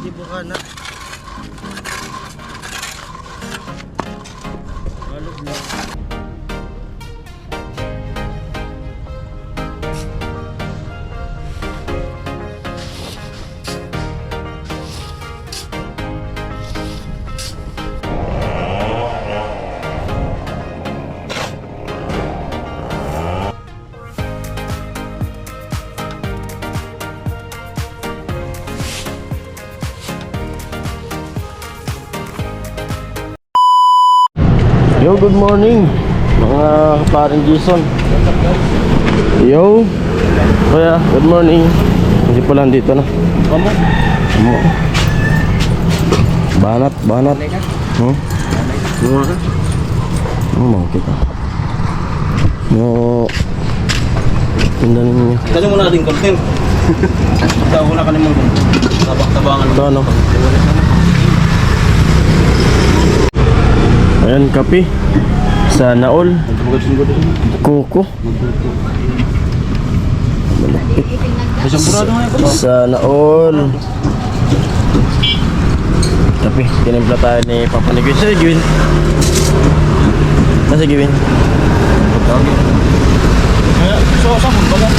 di Bukana. Halog lang. Yo, good morning mga kaparing Jason. Yo, kuya, good morning. Hindi pa lang dito na. Kamu? Banat. Mura ka? Mau kita. Mau tindahan niyo. Kasi muna natin content. Ikaw muna ka naman tabak-tabangan. Ito ano? Ayan, kape sa Naol. Kuko sa Naol. Kape, tinimpla tayo ni Papa ni Gwyn. Sige, Gwyn. Nasa Gwyn? So, saan mo ba?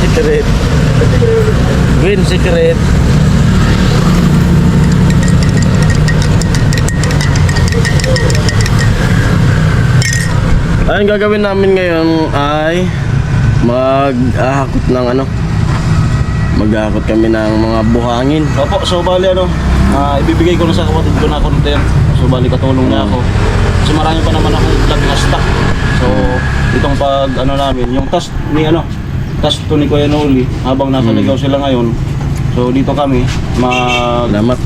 Secret. Gwyn, secret. Ang gagawin namin ngayon ay mag-ahakot ng ano, mag-ahakot kami ng mga buhangin. Opo, so bali ibibigay ko na sa kapatid ko na content. So bali katulong niya ako. Kasi marami pa naman akong vlog na stock. So itong pag namin, yung task to ni Kuya Noli habang nasa ligaw sila ngayon. So dito kami Salamat.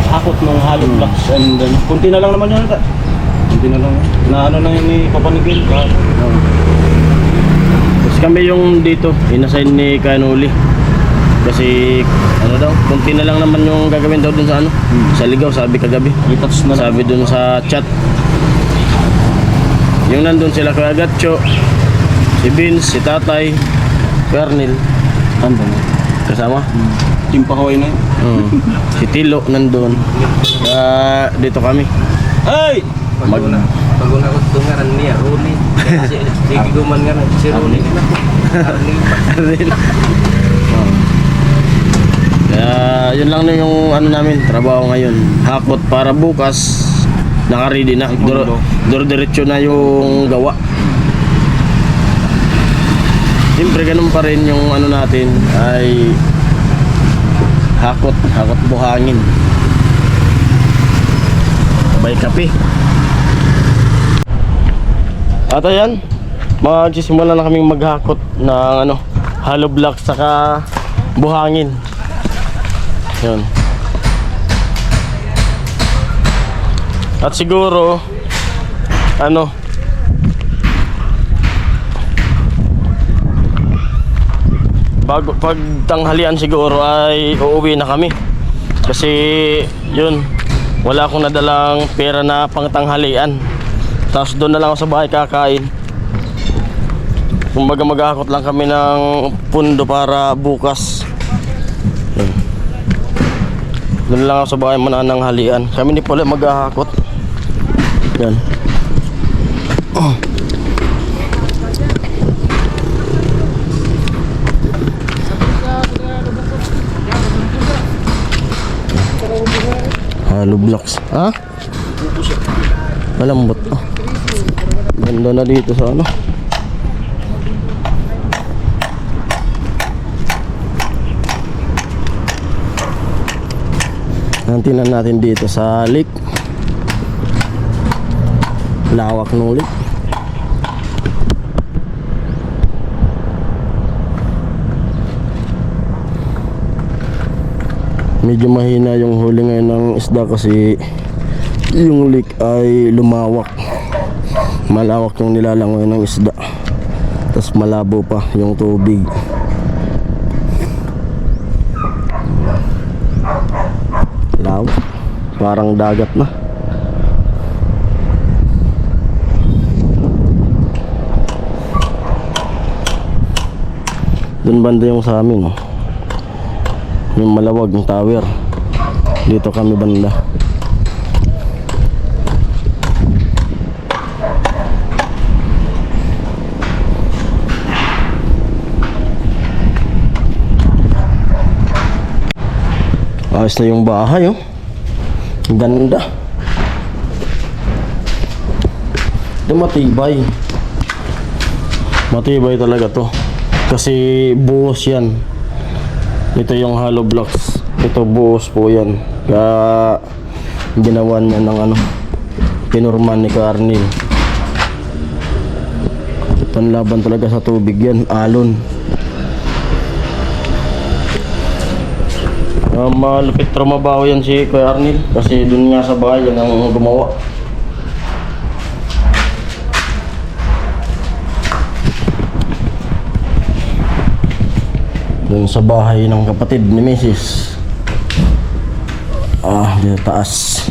hakot ng hollow blocks and kunti na lang naman yun. Kunti na lang. Na na yun ni Papa ni Gil. Kasi kami yung dito, inassign ni Kanuli. Kasi daw, kunti na lang naman yung gagawin daw dun sa sa ligaw, sabi kagabi. Sabi dun sa chat. Yung nandun sila Kuya Gatcho, si Vince, si Tatay, Kernel. Tanda na. Kasama? Team Pahaway na yun. Si Tilo nandun. Dito kami. Hey! Paguna ko tungaran niya, Ruli. Kasi sige guman nga si Ruli. Kaya yun lang na yung namin, trabaho ngayon. Hakot para bukas naka-ready na. Diretso na yung gawa. Siyempre ganun pa rin yung natin ay hakot buhangin. Sabay kape. At ayan, magsisimula na kaming maghakot ng hollow block saka buhangin. Yun. At siguro pag tanghalian siguro ay uuwi na kami. Kasi yun, wala akong nadalang pera na pang tanghalian. Tapos doon na lang ako sa bahay kakain. Kumbaga maghahakot lang kami ng pundo para bukas. Yun. Doon lang ako sa bahay manananghalian. Kami ni Paul maghahakot. Yan. Hollow blocks. Ha? Malambot. Ganda na dito sa Tingnan natin dito sa lake. Lawak ng lake. Medyo mahina yung huli ngayon ng isda kasi yung lake ay lumawak. Malawak yung nilalangoy ng isda. Tapos malabo pa yung tubig. Lawak. Parang dagat na. Doon banda yung sa amin, oh. Yung malawag ng tower. Dito kami banda. Ayos na yung bahay, oh. Ganda. Ito matibay. Matibay talaga to. Kasi buhos yan. Ito yung hollow blocks. Ito buhos po yan. Kaya ginawa niya ng ano, pinurman ni Carnil. Panlaban talaga sa tubig yan. Alon. Malupit trumabaho yan si Kuya Arnil. Kasi dun nga sa bahay yan ang gumawa. Dun sa bahay ng kapatid ni Mrs. Dito taas.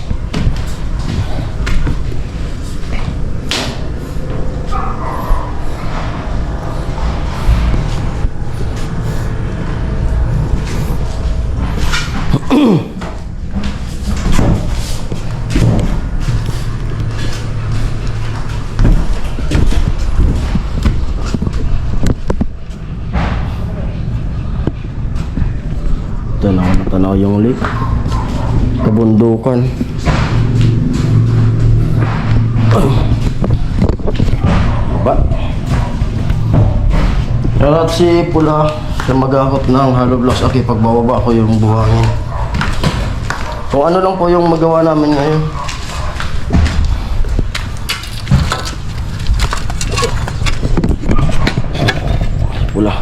Tanaw yung lake, kabundukan. Ba? At si Pula na mag-akot ng hollow blocks. Okay, pagbababa ko yung buhangin. Kung ano lang po yung magawa namin ngayon. Pula.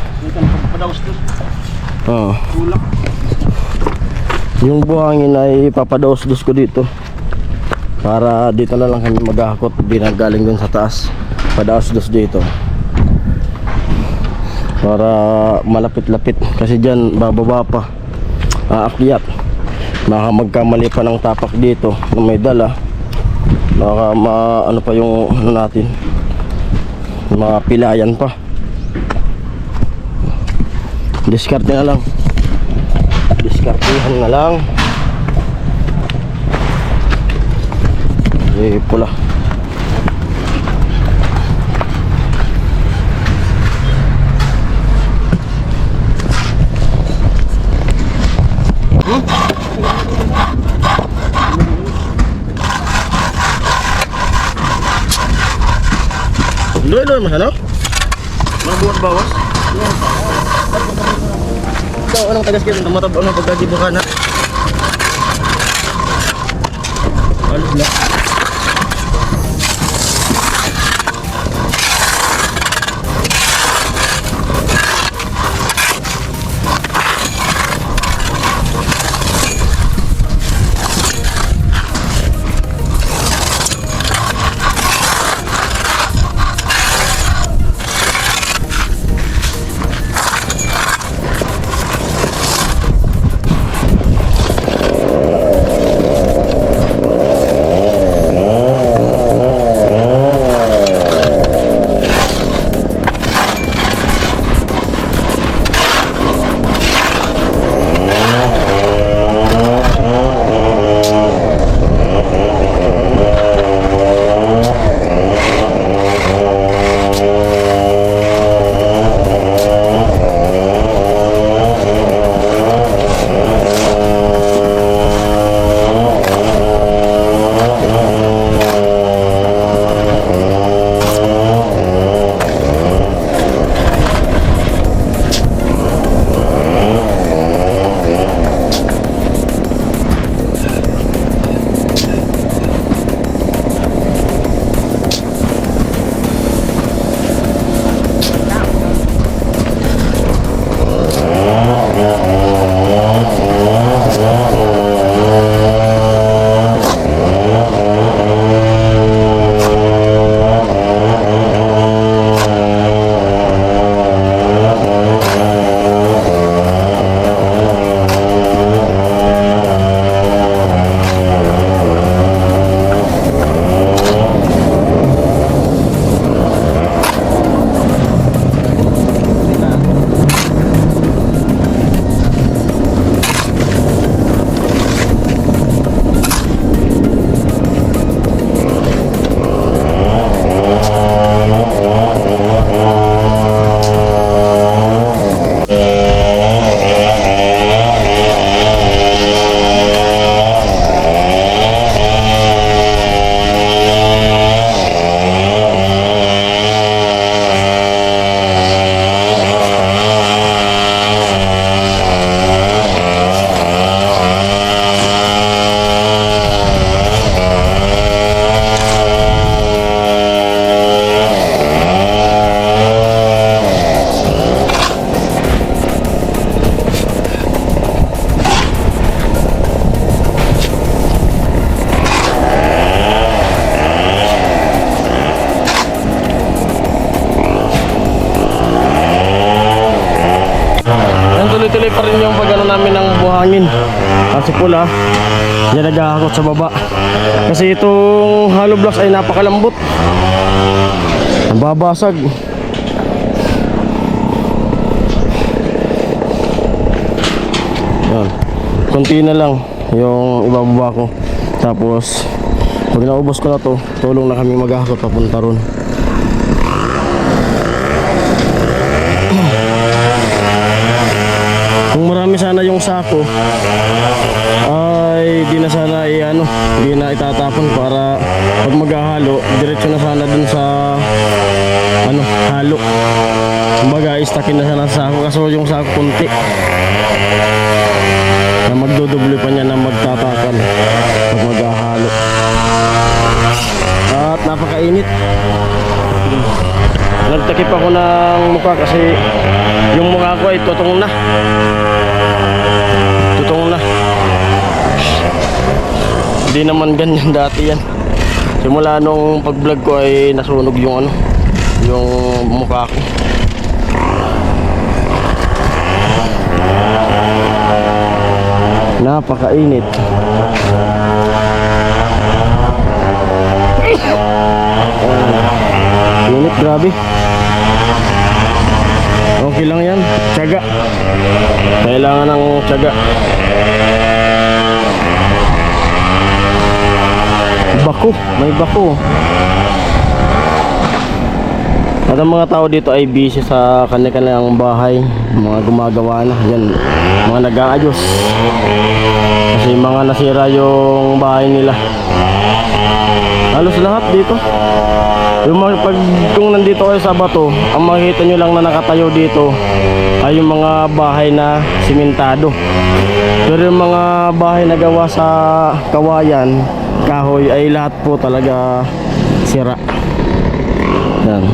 Yung buhangin ay papadaos-dos ko dito. Para dito na lang kami maghahakot. Di na galing dun sa taas. Padaos-dos dito. Para malapit-lapit. Kasi dyan bababa pa. Aakyat. Baka magkamali pa ng tapak dito kung may dala. Baka ano pa yung ano natin. Mga pilayan pa. Diskarte na lang. Diskartehan na lang. Pula. Doon mas ano? Mabuhat bawas? Ikaw, anong tagas kayo? Matabang ang pagkagibukan ha? Alos na. tuloy pa rin yung pag-ano namin ng buhangin. Kasi pula, yan naghahakot sa baba. Kasi itong hollow blocks ay napakalambot. Babasag. Yan. Kunti na lang yung ibababa ko. Tapos pag naubos ko na to, tulong na kami maghahakot papunta ron. Kung marami sana yung sako ay di na sana di na itatapon para pag maghahalo, diretso na sana dun sa halo. Kumbaga, istakin na sana sa sako kaso yung sako kunti. Na magdodoble pa niya na magtatakan pag maghahalo. At napakainit. Nagtakip ako ng mukha kasi yung mukha ko ay tutong na. Tutong na. Hindi naman ganyan dati yan. Simula nung pag-vlog ko ay nasunog yung yung mukha ko. Napakainit. Init, grabe. Okay lang yan, tiyaga. Kailangan ng tiyaga. Bako, may bako. At ang mga tao dito ay busy sa kanilang bahay. Mga gumagawa na, yan, mga nag-aayos. Kasi mga nasira yung bahay nila. Halos lahat dito. Yung kung nandito kayo sa bato, ang makikita nyo lang na nakatayo dito ay yung mga bahay na simentado. Pero yung mga bahay na gawa sa kawayan, kahoy, ay lahat po talaga sira. Yan.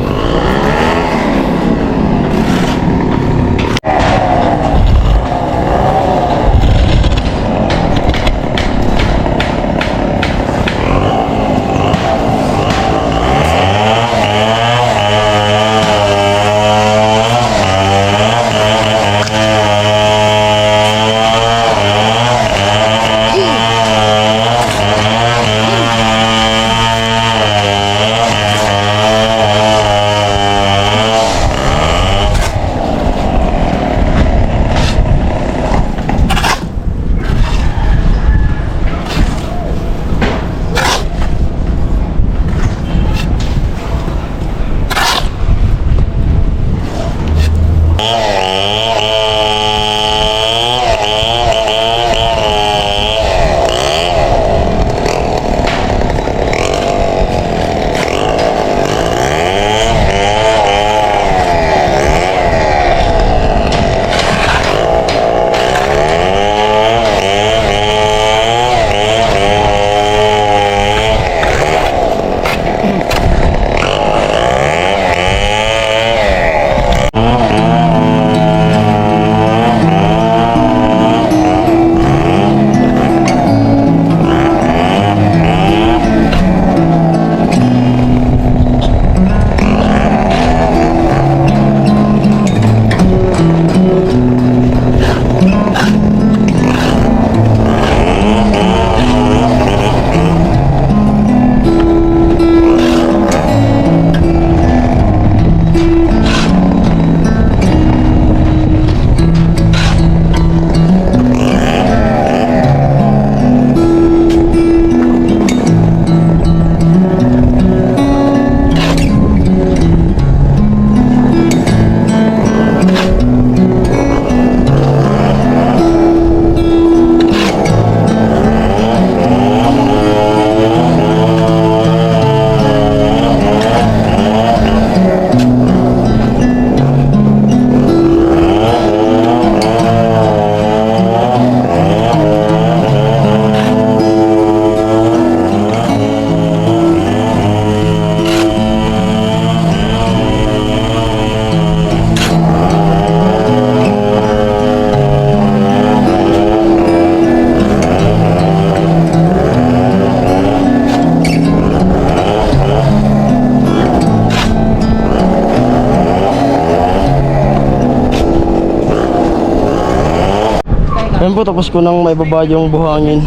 Ayun po, tapos ko nang may baba yung buhangin.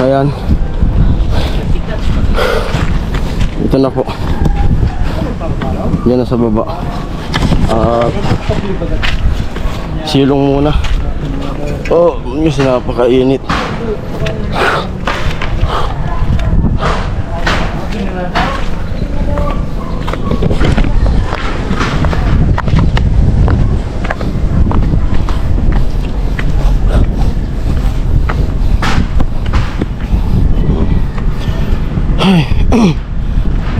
Ayan. Ito na po. Yan na sa baba. Silong muna. Oh, yung napakainit.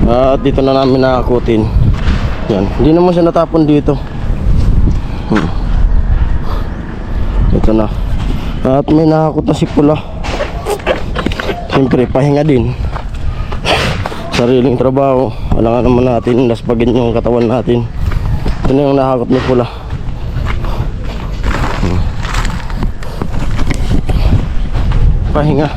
At dito na namin nakakutin. Yan, hindi naman siya natapon dito. Ito na. At may nakakot na si Pula. Siyempre, pahinga din. Sariling trabaho. Wala nga naman natin laspagin yung katawan natin. Ito na yung nakakot ni Pula. Pahinga.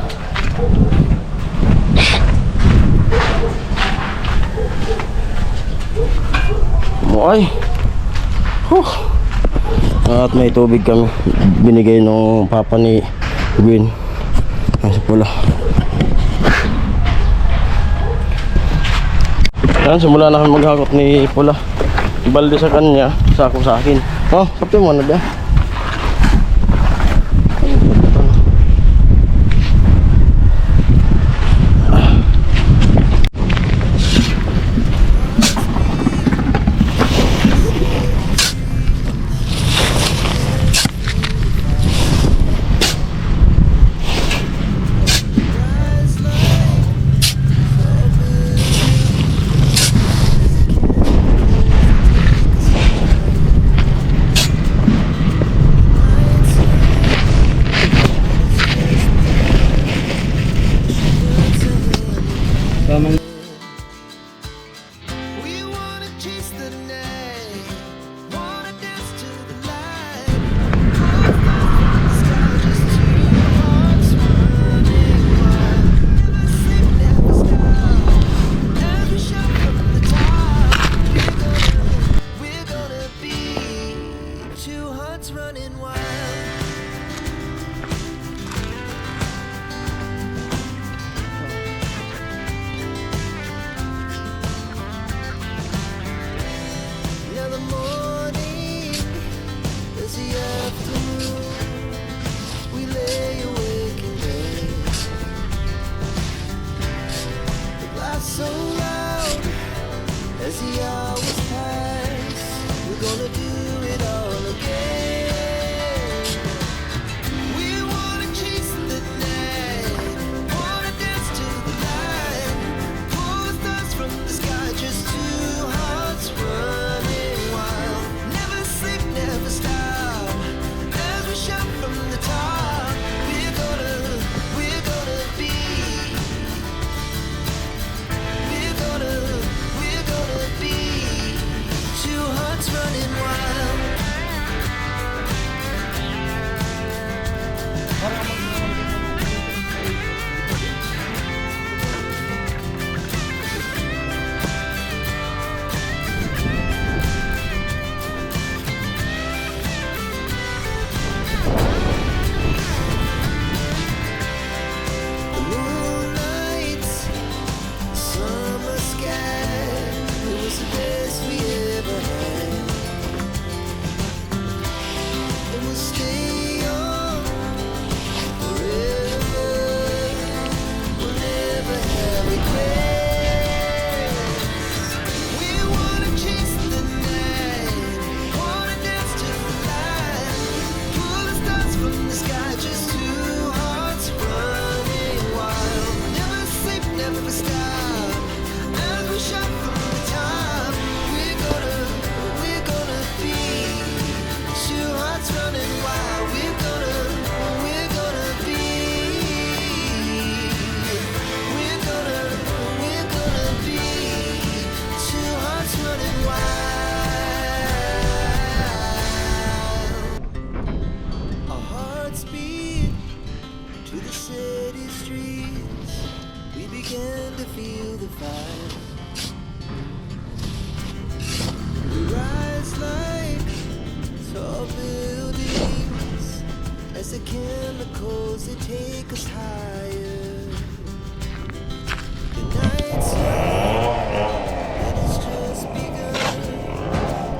Ay. At may tubig kami binigay nung papa ni Gwen. Ay, sa Pula. Yan, simula na kami maghakot ni Pula. Balde sa kanya, sako sa akin. Oh, kapte mo na ba? We wanna chase the night, wanna dance to the light. Sky just two hearts running wild. Never sleep, never stop. Every shot from the top. We're gonna be two hearts running wild. Now the morning is the afternoon. We lay awake in bed. The glass so loud as the hours pass. We're gonna do it all again. chemicals that take us higher. The night's young, and it's just begun.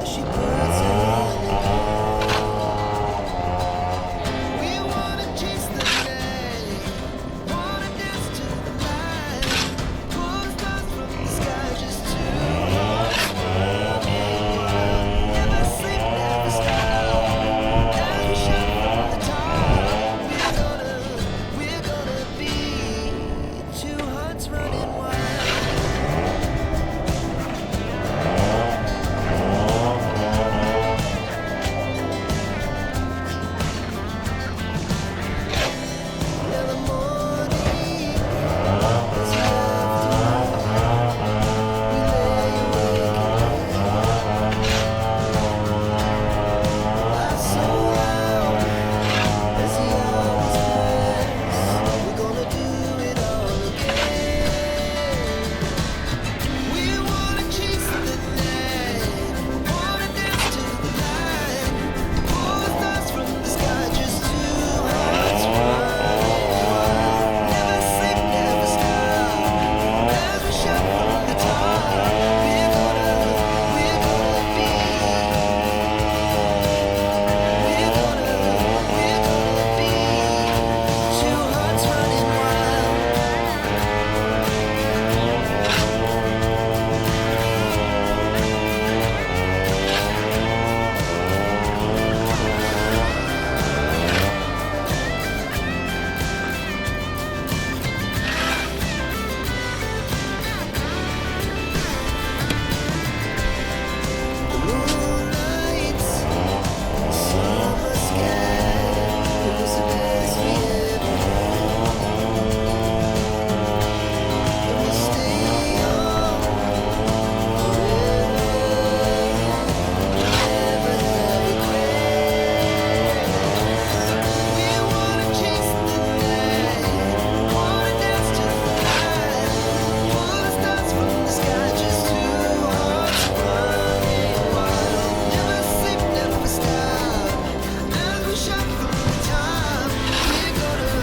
She puts her hand in mine. We wanna chase the night, wanna dance to the light. Pull stars from the sky, just two hearts running wild. Never sleep, never stop. As we shout from the top, we're gonna be two hearts running wild. Now the morning is after we lay awake and so loud as the hours pass. We're gonna do it all again. We wanna chase the night, wanna dance to the light. Pull the stars from the sky, just two hearts running wild. Never sleep, never stop. As we shout from the top, we're gonna be. We're gonna be two hearts running wild. The moonlight's summer sky. It was the best we ever had. And we'll stay on forever. Never have regrets. We wanna chase the night, wanna dance to the light. Pull the stars from the sky, just two hearts running wild. Never sleep, never stop. As we shout from the top, we're gonna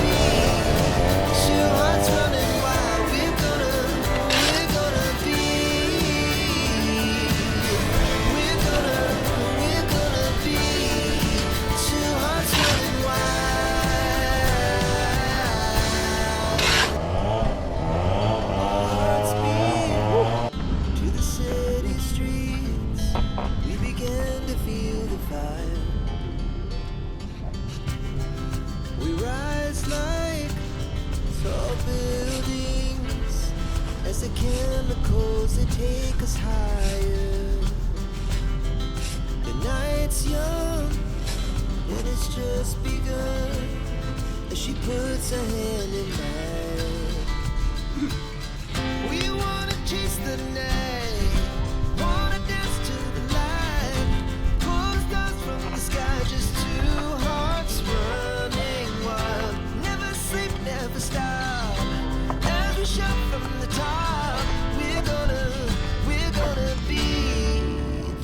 be two hearts running wild. We're gonna be. We're gonna be two hearts running wild. Hearts beat to the city streets. We began to feel the fire. We rise like tall buildings as the chemicals that take us higher. The night's young and it's just begun as she puts her hand in mine. We wanna chase the night, wanna dance to the light. Pull the stars from the sky, just two hearts running wild. Never sleep, never stop. As we shout from the top, we're gonna be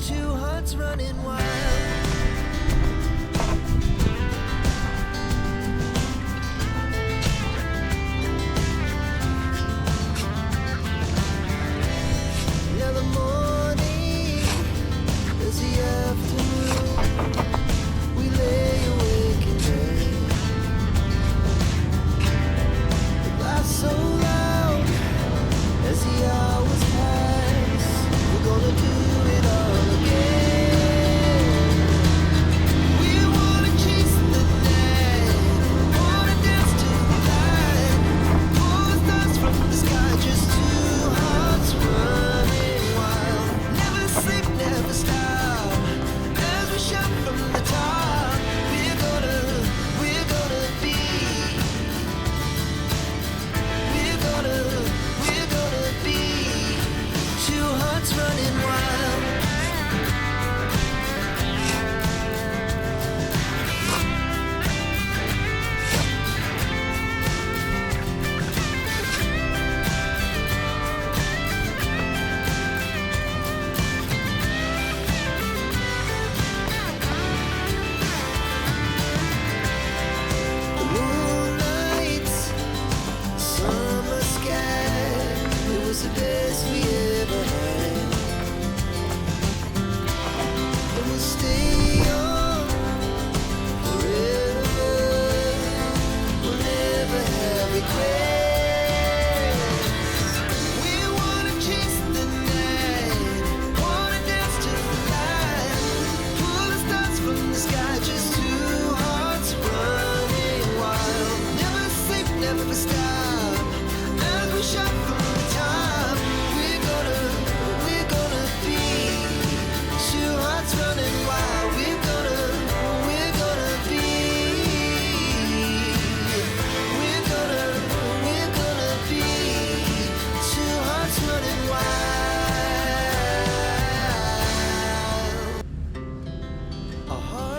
two hearts running wild.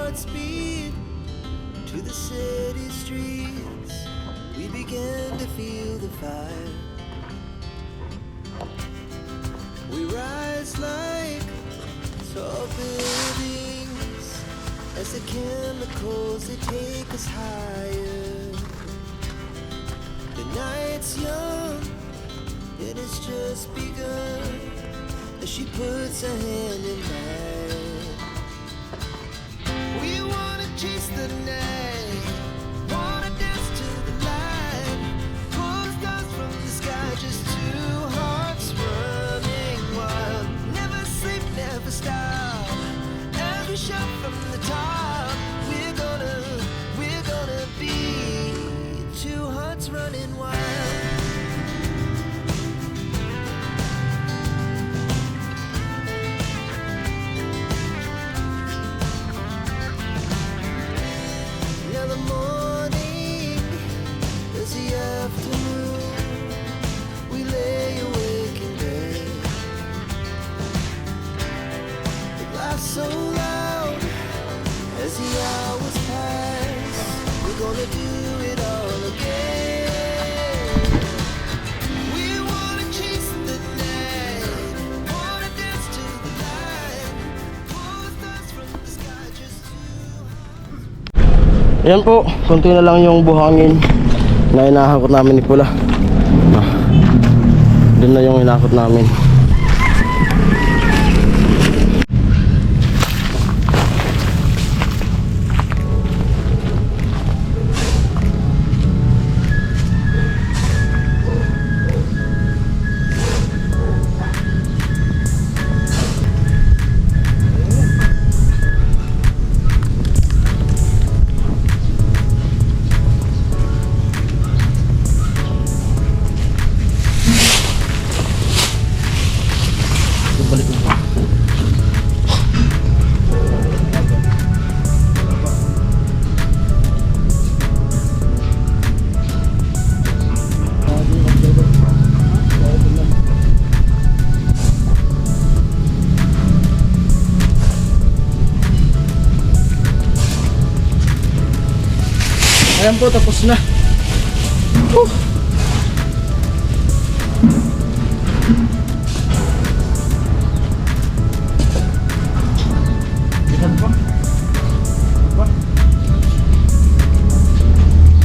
hearts beat to the city streets. We began to feel the fire. We rise like tall buildings as the chemicals they take us higher. The night's young and it's just begun as she puts her hand in mine. We wanna chase the night, wanna dance to the light, pull the stars from the sky, just two hearts running wild. Never sleep, never stop, every shot from the top. We're gonna be two hearts running wild. Now the morning is the afternoon. We lay awake in bed. The laugh so loud as the hours pass. We're gonna do it all again. We wanna chase the night, wanna dance to the light, pull the stars from the sky, just two. Ayan po, konti na lang yung buhangin na hinahakot namin ni Pula. Doon na yung hinakot namin. Ayan po, tapos na.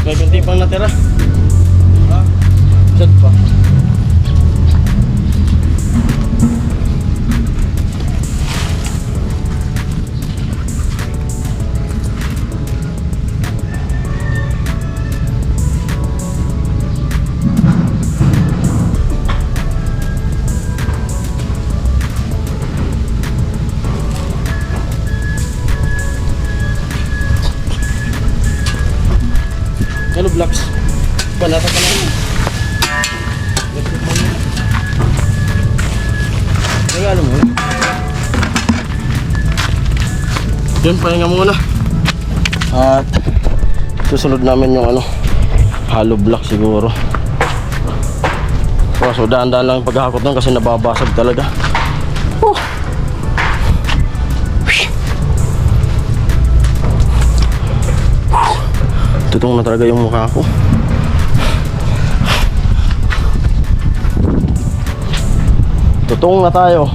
May kunti pang natira. Saan pa? Hello blocks. Balata ka lang. Regalo mo. Yun, pahinga muna. At susunod namin yung hollow block siguro. So daan-daan lang yung paghahakot nun kasi nababasag talaga. Tutong na talaga yung mukha ko. Tutong na tayo.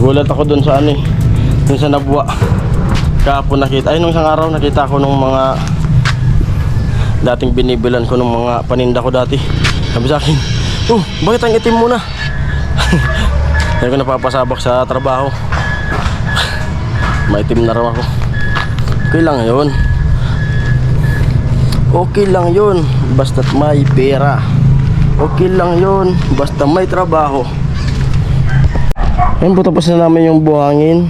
Gulat ako dun sa dun sa Nabwa. Kahapon nakita, nung isang araw nakita ko nung mga dating binibilan ko nung mga paninda ko dati. Sabi sa akin, bakit ang itim mo na? Hindi ko napapasabak sa trabaho. Maitim na raw ako. Okay lang yun. Okay lang yun, basta't may pera. Okay lang yun, basta may trabaho. Ayun po, tapos na namin yung buhangin.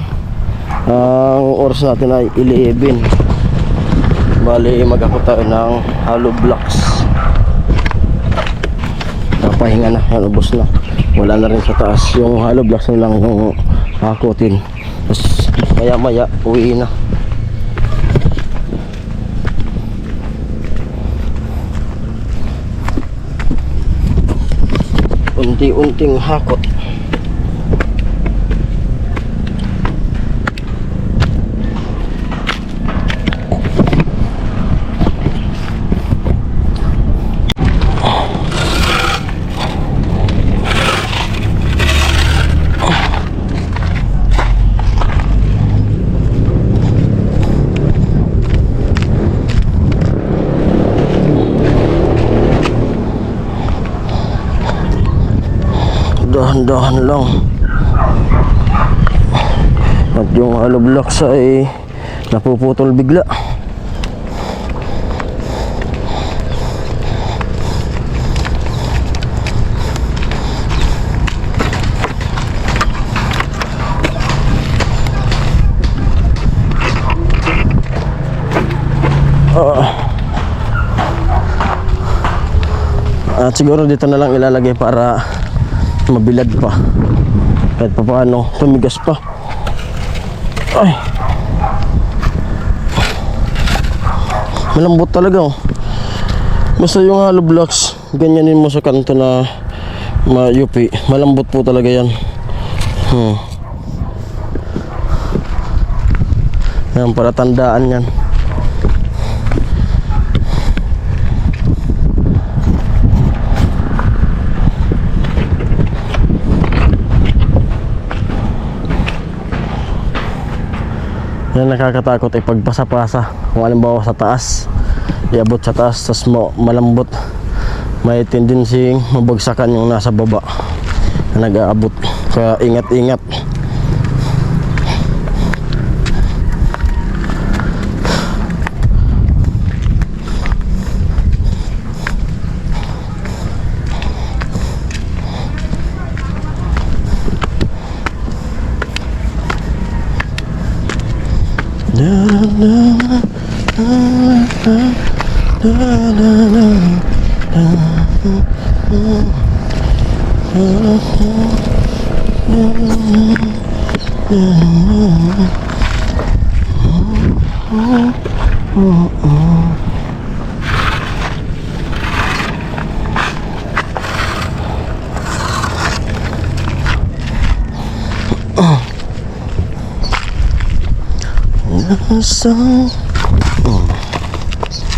Ang oras natin ay 11. Bali, mag-akot tayo ng hollow blocks. Napahinga na, yan, ubos na. Wala na rin sa taas. Yung hollow blocks na lang yung hakutin. Tapos maya-maya, uwi na. Unti-unting hakot. dahan-dahan lang. At yung hollow blocks ay napuputol bigla. At siguro dito na lang ilalagay para mabilad pa. Kahit pa paano, tumigas pa. Ay. Malambot talaga oh. Basta yung hollow blocks, ganyanin mo sa kanto na mayupi. Malambot po talaga yan. Yan, para tandaan yan. Yan nakakatakot ay pagpasa-pasa. Kung halimbawa sa taas, iabot sa taas, tas malambot, may tendency mabagsakan yung nasa baba na nag-aabot. Kaya ingat-ingat.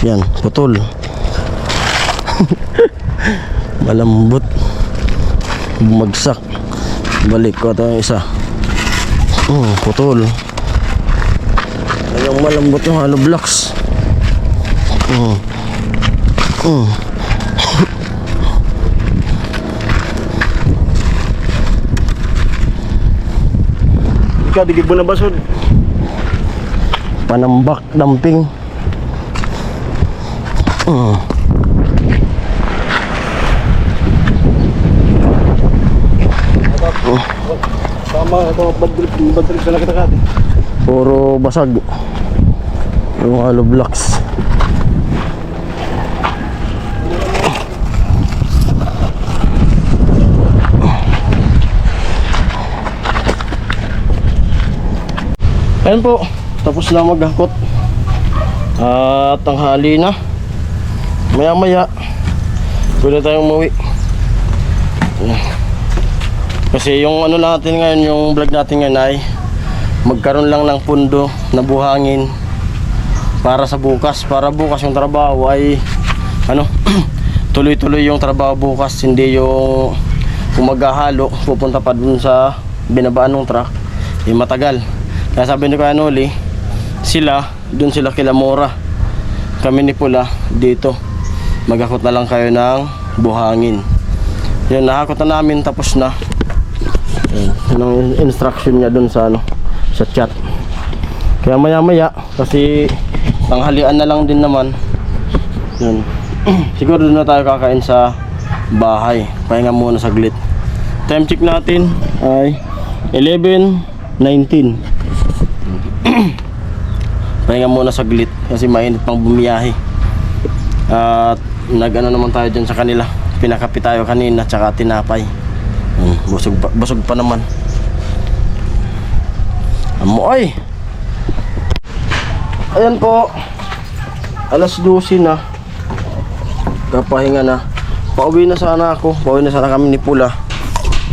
Yan, putol. Malambot. Bumagsak. Balik ko ito yung isa. Putol. Yung malambot yung hollow blocks. Ikaw, digig mo na basod. Panambak dumping. Tama, ito badrip sa nakita kati. Puro basag yung hollow blocks. Ayan po, tapos na maghakot at tanghali na. Maya maya pwede tayong umuwi. Kasi yung ano natin ngayon, yung vlog natin ngayon ay magkaroon lang ng pundo na buhangin para sa bukas. Para bukas yung trabaho ay ano tuloy-tuloy yung trabaho bukas. Hindi yung kung maghahalo pupunta pa dun sa binabaan ng truck matagal. Kaya sabi ni Kuya Noli, dun sila kila Mora, kami ni Pula dito, maghakot na lang kayo ng buhangin. Yun, nahakot na namin, tapos na. Yun ang instruction niya dun sa sa chat. Kaya maya maya, kasi tanghalian na lang din naman, yun. Siguro doon na tayo kakain sa bahay. Pahinga muna saglit. Time check natin ay 11:19. Pahinga muna saglit kasi mainit pang bumiyahe. At nag-ano naman tayo dyan sa kanila, pinakapi tayo kanina tsaka tinapay. Busog pa naman. Amoy. Ayan po, alas 12 na, kapahinga na. Pauwi na sana kami ni Pula,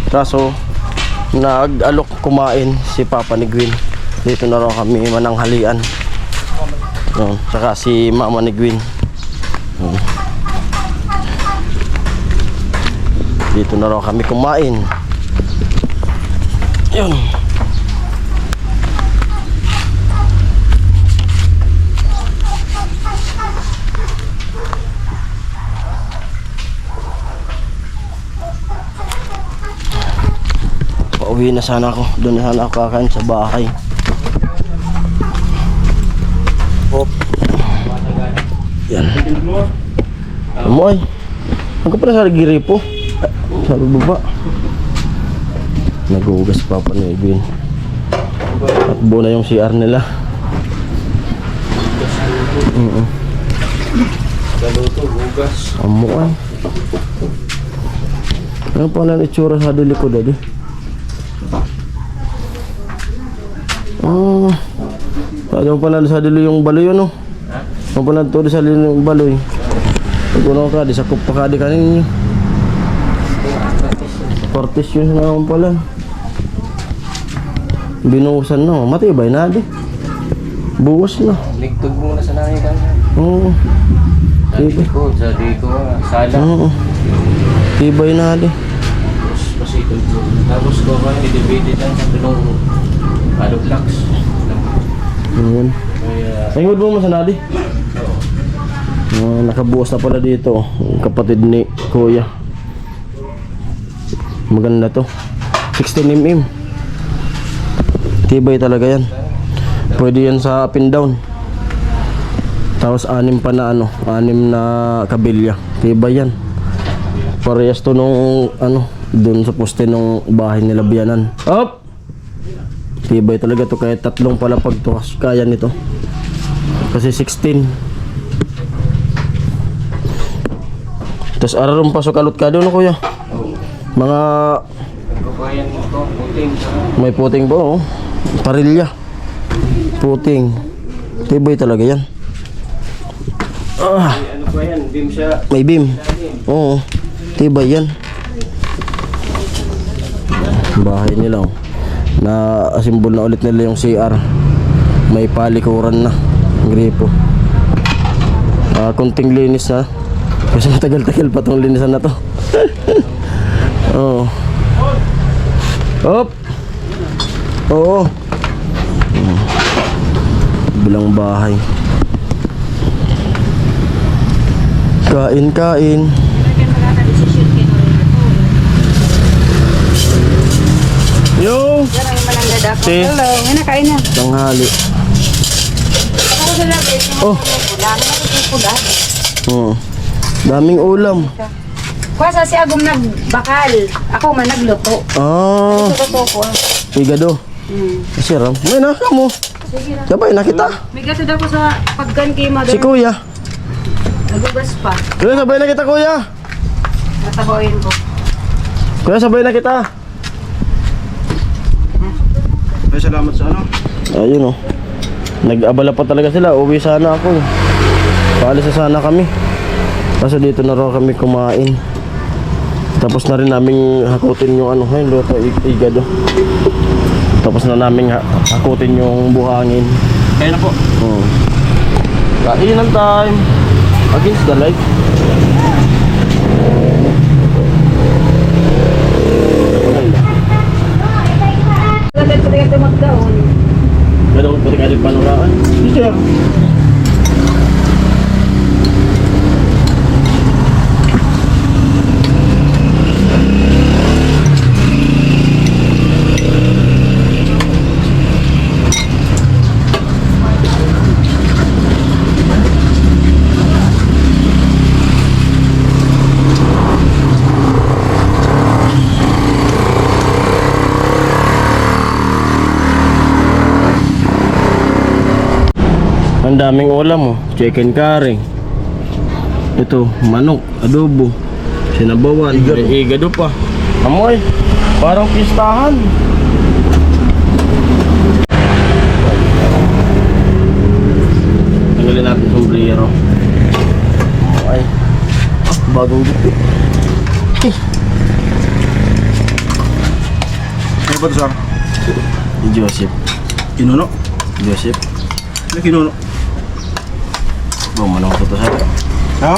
kaso nag-alok kumain si Papa ni Gwen. Dito na raw kami mananghalian. Tsaka si Mama ni Gwen. Dito na raw kami kumain. Yun. Uwi na sana ako. Doon na sana ako kakain sa bahay. Hop. Yan. Amoy. Ang ka pala sa giripo. Sa baba. Nagugas pa pa ni Edwin. At buo na yung CR nila. Galuto, bugas. Amoy. Ano pala ang itsura sa dili ko dali? Ano pala sa dili yung baloy ano? Ano pala to sa dili yung baloy? Pag ano ka, di sakop pa ka di kanin. Partition na naman pala. Binuhusan na, matibay na di. Buwas na. Ligtog muna sa nangitan. Oo. Tibay. Sa diko, sala. Oo. Tibay na di. Pasitog ko. Tapos ko ka, idibidit lang sa tulong aluplax. Ayun. Kaya, Ayun mo sa nadi. Nakabukas na pala dito. Yung kapatid ni Kuya. Maganda to. 16mm. Tibay talaga yan. Pwede yan sa up and down. Tapos 6 pa na ano, 6 na kabilya. Tibay yan. Parehas to nung ano, dun sa poste nung bahay nila Biyanan. Up! Tibay talaga to, kahit 3 pala pagtukas kaya nito. Kasi 16. Tapos araw pasok alot ka doon, Kuya. Mga nagpapayan mo ko, puting sa may puting po, oh. Parilya. Puting. Tibay talaga yan. ano pa yan, beam siya. May beam. Oo. Tibay yan. Bahay nila, oh. Na asimbol na ulit nila yung CR. May palikuran na. Gripo. Kunting linis na. Kasi matagal-tagal pa tong linisan na to. Oo. Hop. Oo. Bilang bahay. Kain. Yo. Si. Hello, may nakain na. Tanghali. Ako sa lapit, Oh. lang nakikipula. Oo. Daming ulam. Kuha sa si Agum nagbakal. Ako man nagluto. Ah, Luto ko. igado. Kasi ram. May naka mo. Sige na. Sabay nakita. May gato daw ko sa pagkan kay mother. Si Kuya. Nagugas pa. Kuya, sabay na kita, Kuya. Nataboyin ko. Kuya, sabay na kita. Ay, salamat sa ano. Ayun, oh. Nag-abala pa talaga sila. Uwi sana ako. Paalis na sana kami. Kaso dito na raw kami kumain. Tapos na rin namin hakutin yung ano, yung luto igado. Tapos na namin hakutin yung buhangin. Kaya na po. Kainan time. Against the light. Agad ko tayo magdaon. Ganun pati ka din panuraan. Sir. Ang daming ulam, oh. Chicken curry. Ito, manok, adobo, sinabawan, igado pa. Amoy, parang pistahan. Tanggalin natin sombrero. Ay, bagong gupit. Ano ba ito, sir? Joseph. Kinuno? Joseph. Ano kinuno? Bawman ako to sa. Ha?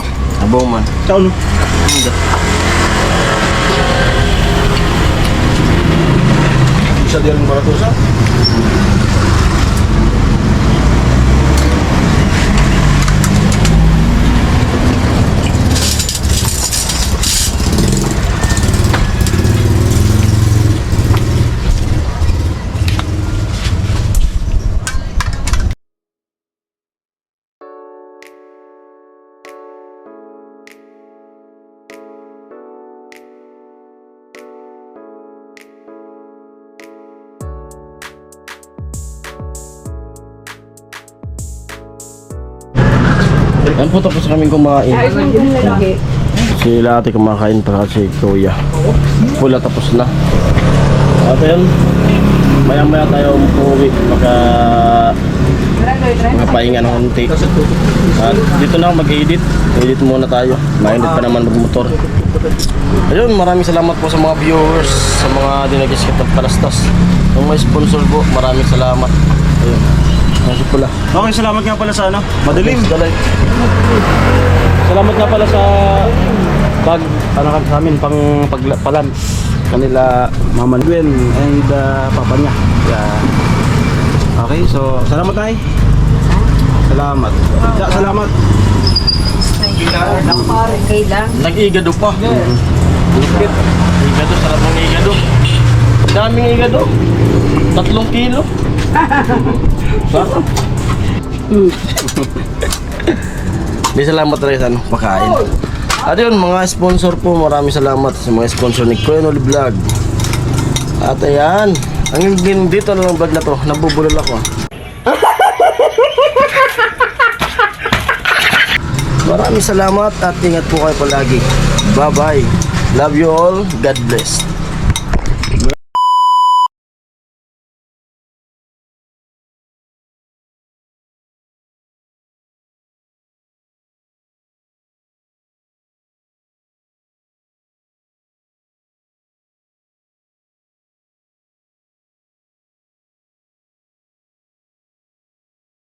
Bawman. Saan? Isa din ang baratusa? Yan po, tapos kaming kumain. Si ate kumakain pa si kuya. Pula tapos na. At yun, maya-maya tayo umuwi. Makapahinga ng konti. At dito na ako mag-edit. Edit muna tayo. Mainit pa naman mag-motor. Ayun, maraming salamat po sa mga viewers, sa mga dinagiskit ng Palastas. Yung may sponsor po, maraming salamat. Ayun, nasi pula. Okay, salamat nga pala sa ano, madilim. Dalay. Salamat nga pala sa ano ka sa amin, pagpalan kanila Mama Gwen and papa niya. Yeah. Okay, so salamat Nay. Salamat. Ja, salamat. Okay lang. Nag-igado pa. Igado, sarap ng igado. Daming igado. 3 kilo. Sarap. Di salamat rin sa pagkain. At yun, mga sponsor po, maraming salamat sa mga sponsor ni Kuenol Vlog. At ayan, ang dito na lang vlog na to, nabubulol ako. Maraming salamat at ingat po kayo palagi. Bye bye. Love you all. God bless.